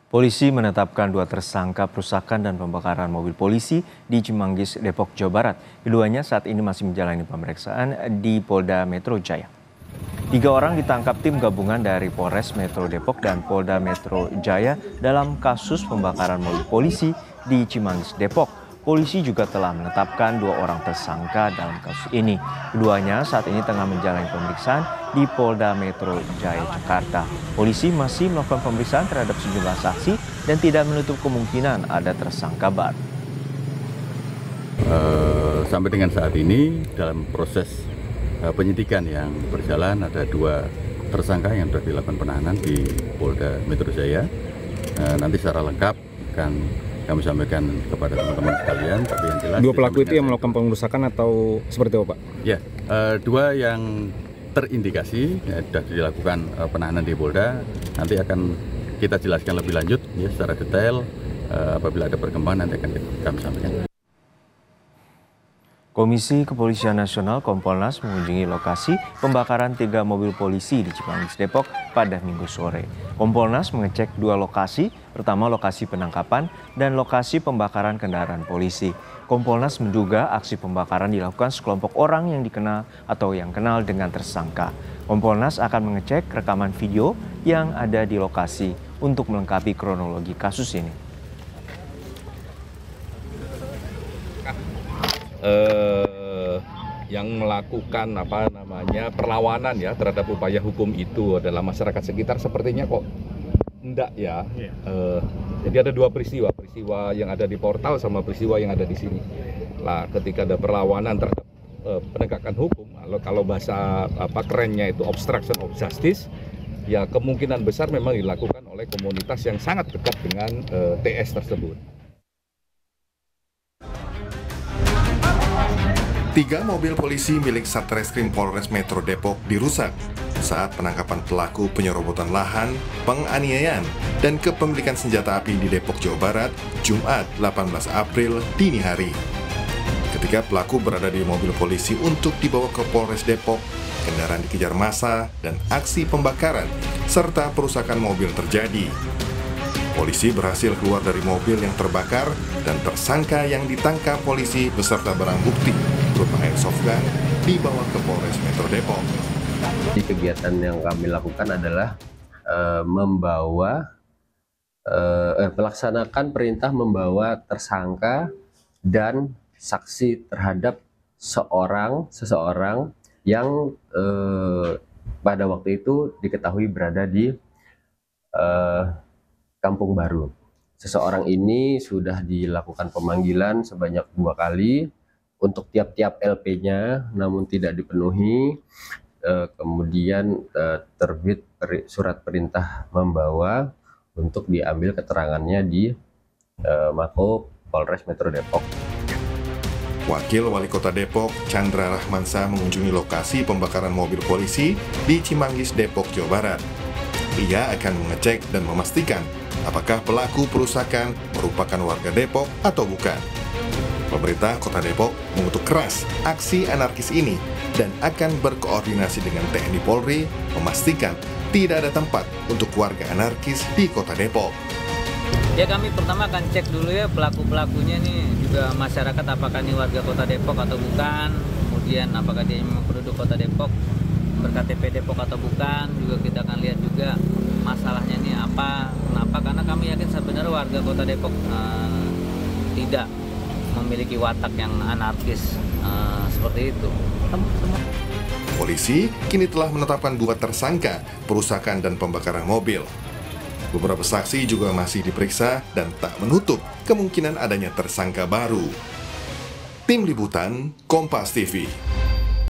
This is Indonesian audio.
Polisi menetapkan dua tersangka perusakan dan pembakaran mobil polisi di Cimanggis, Depok, Jawa Barat. Keduanya saat ini masih menjalani pemeriksaan di Polda Metro Jaya. 3 orang ditangkap tim gabungan dari Polres Metro Depok dan Polda Metro Jaya dalam kasus pembakaran mobil polisi di Cimanggis, Depok. Polisi juga telah menetapkan 2 orang tersangka dalam kasus ini. Keduanya saat ini tengah menjalani pemeriksaan di Polda Metro Jaya, Jakarta. Polisi masih melakukan pemeriksaan terhadap sejumlah saksi dan tidak menutup kemungkinan ada tersangka baru. Sampai dengan saat ini dalam proses penyidikan yang berjalan ada 2 tersangka yang sudah dilakukan penahanan di Polda Metro Jaya. Nanti secara lengkap akan kami sampaikan kepada teman-teman sekalian. Tapi yang jelas 2 pelaku itu yang melakukan pengerusakan atau seperti apa, Pak? Ya, 2 yang terindikasi ya, sudah dilakukan penahanan di Polda. Nanti akan kita jelaskan lebih lanjut ya secara detail. Apabila ada perkembangan nanti akan kami sampaikan. Komisi Kepolisian Nasional Kompolnas mengunjungi lokasi pembakaran 3 mobil polisi di Cimanggis, Depok pada Minggu sore. Kompolnas mengecek 2 lokasi, pertama lokasi penangkapan dan lokasi pembakaran kendaraan polisi. Kompolnas menduga aksi pembakaran dilakukan sekelompok orang yang dikenal atau yang kenal dengan tersangka. Kompolnas akan mengecek rekaman video yang ada di lokasi untuk melengkapi kronologi kasus ini. Yang melakukan perlawanan ya terhadap upaya hukum itu adalah masyarakat sekitar, sepertinya kok enggak ya. Jadi ada 2 peristiwa yang ada di portal sama peristiwa yang ada di sini. Lah ketika ada perlawanan terhadap penegakan hukum, kalau bahasa kerennya itu obstruction of justice, ya kemungkinan besar memang dilakukan oleh komunitas yang sangat dekat dengan TS tersebut. 3 mobil polisi milik Satreskrim Polres Metro Depok dirusak saat penangkapan pelaku penyerobotan lahan, penganiayaan, dan kepemilikan senjata api di Depok, Jawa Barat, Jumat 18 April dini hari. Ketika pelaku berada di mobil polisi untuk dibawa ke Polres Depok, kendaraan dikejar massa dan aksi pembakaran serta perusakan mobil terjadi. Polisi berhasil keluar dari mobil yang terbakar dan tersangka yang ditangkap polisi beserta barang bukti berupa airsoft gun dibawa ke Polres Metro Depok. Kegiatan yang kami lakukan adalah melaksanakan perintah membawa tersangka dan saksi terhadap seseorang yang pada waktu itu diketahui berada di Kampung Baru. Seseorang ini sudah dilakukan pemanggilan sebanyak 2 kali untuk tiap-tiap LP-nya, namun tidak dipenuhi. Kemudian terbit surat perintah membawa untuk diambil keterangannya di Mako Polres Metro Depok. Wakil Wali Kota Depok, Chandra Rahmansa, mengunjungi lokasi pembakaran mobil polisi di Cimanggis, Depok, Jawa Barat. Ia akan mengecek dan memastikan apakah pelaku perusakan merupakan warga Depok atau bukan. Pemerintah Kota Depok mengutuk keras aksi anarkis ini dan akan berkoordinasi dengan TNI Polri memastikan tidak ada tempat untuk warga anarkis di Kota Depok. Ya, kami pertama akan cek dulu ya pelaku-pelakunya nih, juga masyarakat apakah ini warga Kota Depok atau bukan, kemudian apakah dia memang penduduk Kota Depok, berKTP Depok atau bukan. Juga kita akan lihat juga masalahnya ini apa, kenapa, karena kami yakin sebenarnya warga Kota Depok tidak memiliki watak yang anarkis seperti itu. Polisi kini telah menetapkan 2 tersangka perusakan dan pembakaran mobil. Beberapa saksi juga masih diperiksa dan tak menutup kemungkinan adanya tersangka baru. Tim Liputan Kompas TV.